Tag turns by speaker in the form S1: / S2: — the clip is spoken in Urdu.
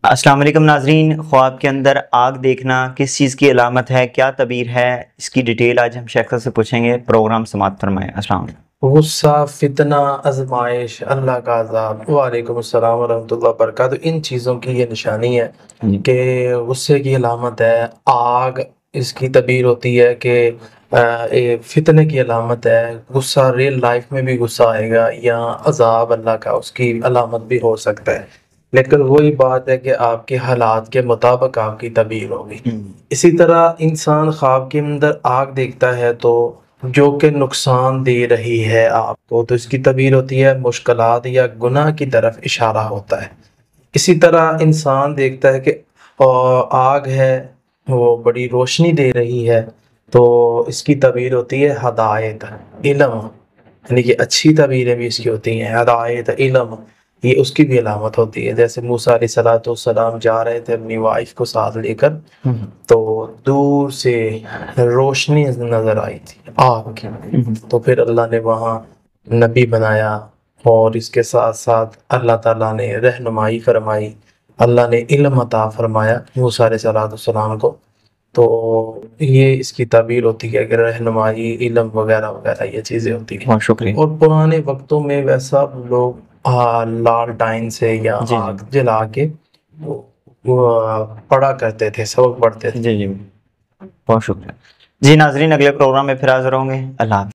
S1: السلام علیکم ناظرین، خواب کے اندر آگ دیکھنا کس چیز کی علامت ہے، کیا تعبیر ہے، اس کی ڈیٹیل آج ہم شیخ سے پوچھیں گے۔ پروگرام سماعت فرمائیں۔ السلام علیکم۔
S2: غصہ، فتنہ، آزمائش، اللہ کا عذاب۔ وعلیکم السلام ورحمۃ اللہ وبرکاتہ۔ ان چیزوں کی یہ نشانی ہے کہ غصے کی علامت ہے آگ، اس کی تعبیر ہوتی ہے کہ فتنے کی علامت ہے، غصہ ریل لائف میں بھی غصہ آئے گا، یا عذاب اللہ کا اس کی علامت بھی ہو سکتا ہے، لیکن وہی بات ہے کہ آپ کے حالات کے مطابق آپ کی تعبیر ہوگی۔ اسی طرح انسان خواب کے اندر آگ دیکھتا ہے تو جو کہ نقصان دے رہی ہے آپ کو، تو اس کی تعبیر ہوتی ہے مشکلات یا گناہ کی طرف اشارہ ہوتا ہے۔ اسی طرح انسان دیکھتا ہے کہ آگ ہے وہ بڑی روشنی دے رہی ہے، تو اس کی تعبیر ہوتی ہے ہدایت، علم، یعنی کہ اچھی تعبیریں بھی اس کی ہوتی ہیں، ہدایت، علم، یہ اس کی بھی علامت ہوتی ہے۔ جیسے موسیٰ علیہ السلام جا رہے تھے اپنی وائف کو ساتھ لے کر، تو دور سے روشنی نظر آئی تھی آگ کی، تو پھر اللہ نے وہاں نبی بنایا، اور اس کے ساتھ ساتھ اللہ تعالیٰ نے رہنمائی فرمائی، اللہ نے علم عطا فرمایا موسیٰ علیہ السلام کو۔ تو یہ اس کی تعبیر ہوتی ہے کہ رہنمائی، علم وغیرہ وغیرہ یہ چیزیں ہوتی ہیں۔
S1: بہت شکریہ۔
S2: اور پرانے وقتوں میں ویسا لوگ لالٹائن سے یا آگ جلا کے پڑھا کرتے تھے، سبق پڑھتے تھے۔
S1: جی بہت شکریہ۔ جی ناظرین، اگلے پروگرام میں پھر حاضر ہوں گے۔ اللہ حافظ۔